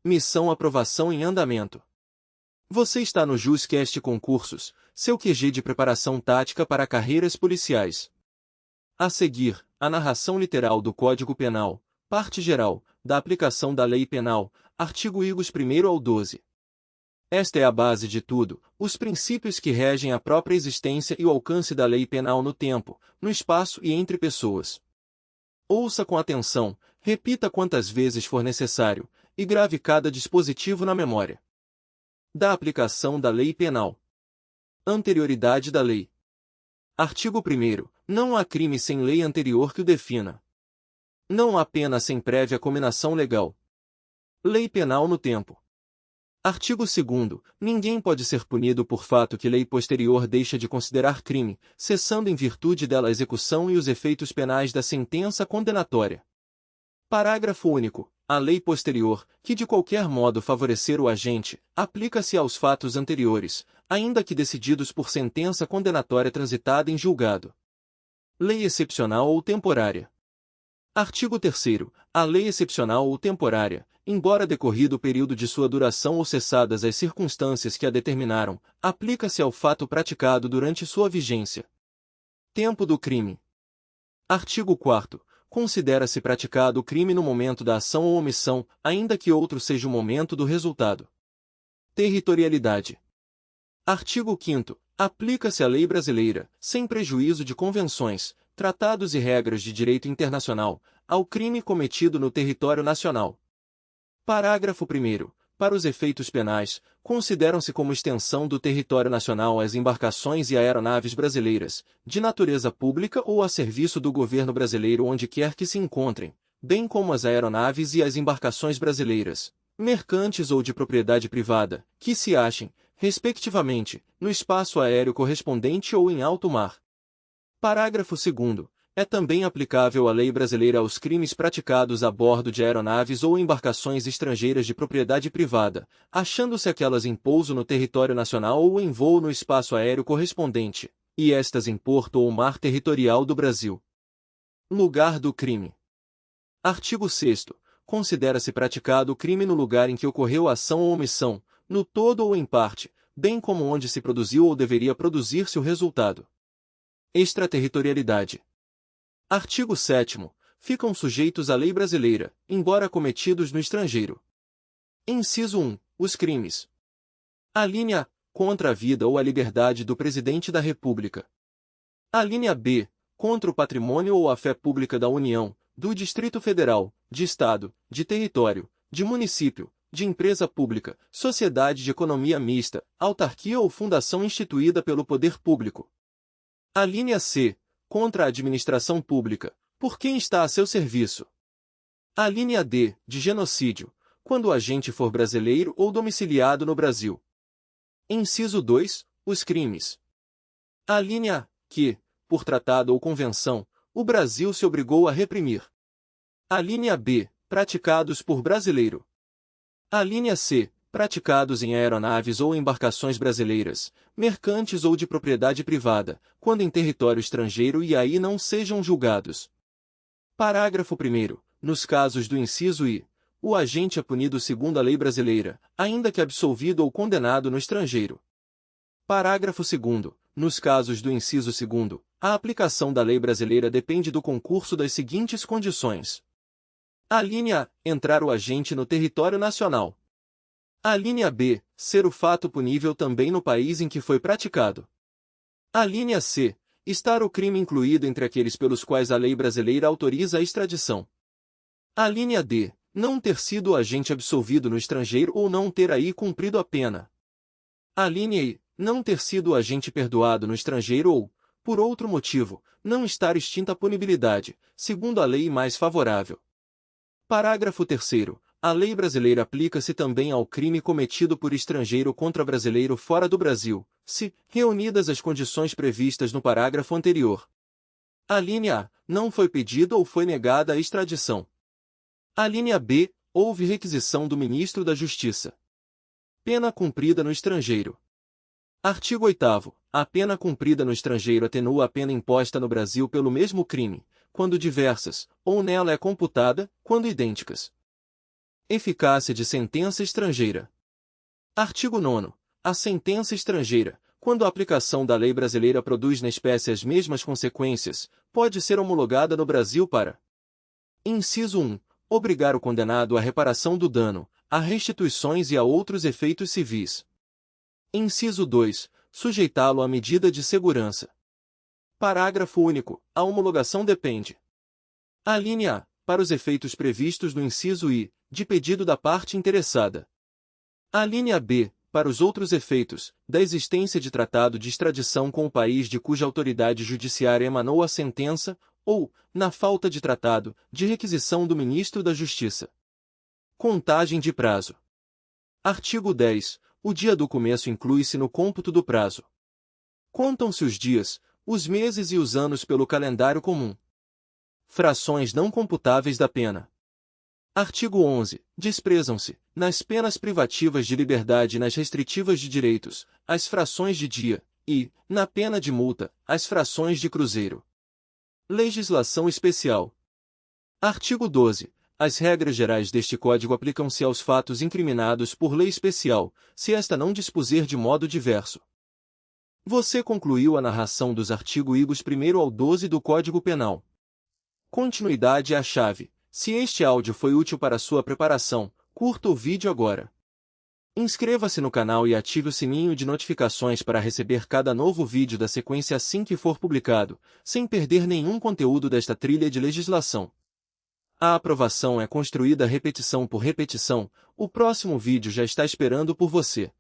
Missão aprovação em andamento. Você está no JusCast Concursos, seu QG de preparação tática para carreiras policiais. A seguir, a narração literal do Código Penal, parte geral, da aplicação da Lei Penal, artigo igos 1º ao 12. Esta é a base de tudo, os princípios que regem a própria existência e o alcance da lei penal no tempo, no espaço e entre pessoas. Ouça com atenção, repita quantas vezes for necessário, e grave cada dispositivo na memória. Da aplicação da lei penal. Anterioridade da lei. Artigo 1º. Não há crime sem lei anterior que o defina. Não há pena sem prévia cominação legal. Lei penal no tempo. Artigo 2º. Ninguém pode ser punido por fato que lei posterior deixa de considerar crime, cessando em virtude dela a execução e os efeitos penais da sentença condenatória. Parágrafo único. A lei posterior, que de qualquer modo favorecer o agente, aplica-se aos fatos anteriores, ainda que decididos por sentença condenatória transitada em julgado. Lei excepcional ou temporária. Artigo 3º. A lei excepcional ou temporária, embora decorrido o período de sua duração ou cessadas as circunstâncias que a determinaram, aplica-se ao fato praticado durante sua vigência. Tempo do crime. Artigo 4º. Considera-se praticado o crime no momento da ação ou omissão, ainda que outro seja o momento do resultado. Territorialidade. Artigo 5º. Aplica-se a lei brasileira, sem prejuízo de convenções, tratados e regras de direito internacional, ao crime cometido no território nacional. Parágrafo 1º. Para os efeitos penais, consideram-se como extensão do território nacional as embarcações e aeronaves brasileiras, de natureza pública ou a serviço do governo brasileiro onde quer que se encontrem, bem como as aeronaves e as embarcações brasileiras, mercantes ou de propriedade privada, que se achem, respectivamente, no espaço aéreo correspondente ou em alto mar. Parágrafo 2º. É também aplicável a lei brasileira aos crimes praticados a bordo de aeronaves ou embarcações estrangeiras de propriedade privada, achando-se aquelas em pouso no território nacional ou em voo no espaço aéreo correspondente, e estas em porto ou mar territorial do Brasil. Lugar do crime. Artigo 6º. Considera-se praticado o crime no lugar em que ocorreu a ação ou omissão, no todo ou em parte, bem como onde se produziu ou deveria produzir-se o resultado. Extraterritorialidade. Artigo 7º. Ficam sujeitos à lei brasileira, embora cometidos no estrangeiro. Inciso 1. Os crimes. Alínea A. Contra a vida ou a liberdade do Presidente da República. Alínea B. Contra o patrimônio ou a fé pública da União, do Distrito Federal, de Estado, de território, de município, de empresa pública, sociedade de economia mista, autarquia ou fundação instituída pelo poder público. Alínea C. Contra a administração pública, por quem está a seu serviço. Alínea D. De genocídio, quando o agente for brasileiro ou domiciliado no Brasil. Inciso 2. Os crimes. Alínea A. Que, por tratado ou convenção, o Brasil se obrigou a reprimir. Alínea B. Praticados por brasileiro. Alínea C. Praticados em aeronaves ou embarcações brasileiras, mercantes ou de propriedade privada, quando em território estrangeiro e aí não sejam julgados. Parágrafo 1º. Nos casos do inciso I, o agente é punido segundo a lei brasileira, ainda que absolvido ou condenado no estrangeiro. Parágrafo 2º. Nos casos do inciso 2º, a aplicação da lei brasileira depende do concurso das seguintes condições. Alínea A. Entrar o agente no território nacional. Alínea B. Ser o fato punível também no país em que foi praticado. Alínea C. Estar o crime incluído entre aqueles pelos quais a lei brasileira autoriza a extradição. Alínea D. Não ter sido o agente absolvido no estrangeiro ou não ter aí cumprido a pena. Alínea I. Não ter sido o agente perdoado no estrangeiro ou, por outro motivo, não estar extinta a punibilidade, segundo a lei mais favorável. Parágrafo 3º. A lei brasileira aplica-se também ao crime cometido por estrangeiro contra brasileiro fora do Brasil, se, reunidas as condições previstas no parágrafo anterior. Alínea A. Não foi pedida ou foi negada a extradição. Alínea B. Houve requisição do Ministro da Justiça. Pena cumprida no estrangeiro. Artigo 8º. A pena cumprida no estrangeiro atenua a pena imposta no Brasil pelo mesmo crime, quando diversas, ou nela é computada, quando idênticas. Eficácia de sentença estrangeira. Artigo 9º. A sentença estrangeira, quando a aplicação da lei brasileira produz na espécie as mesmas consequências, pode ser homologada no Brasil para: Inciso 1. Obrigar o condenado à reparação do dano, a restituições e a outros efeitos civis. Inciso 2. Sujeitá-lo à medida de segurança. Parágrafo único. A homologação depende: Alínea A. Para os efeitos previstos no inciso I, de pedido da parte interessada. Alínea B. Para os outros efeitos, da existência de tratado de extradição com o país de cuja autoridade judiciária emanou a sentença, ou, na falta de tratado, de requisição do Ministro da Justiça. Contagem de prazo. Artigo 10. O dia do começo inclui-se no cômputo do prazo. Contam-se os dias, os meses e os anos pelo calendário comum. Frações não computáveis da pena. Artigo 11. Desprezam-se, nas penas privativas de liberdade e nas restritivas de direitos, as frações de dia, e, na pena de multa, as frações de cruzeiro. Legislação especial. Artigo 12. As regras gerais deste Código aplicam-se aos fatos incriminados por lei especial, se esta não dispuser de modo diverso. Você concluiu a narração dos artigos 1º ao 12 do Código Penal. Continuidade é a chave. Se este áudio foi útil para sua preparação, curta o vídeo agora. Inscreva-se no canal e ative o sininho de notificações para receber cada novo vídeo da sequência assim que for publicado, sem perder nenhum conteúdo desta trilha de legislação. A aprovação é construída repetição por repetição, o próximo vídeo já está esperando por você.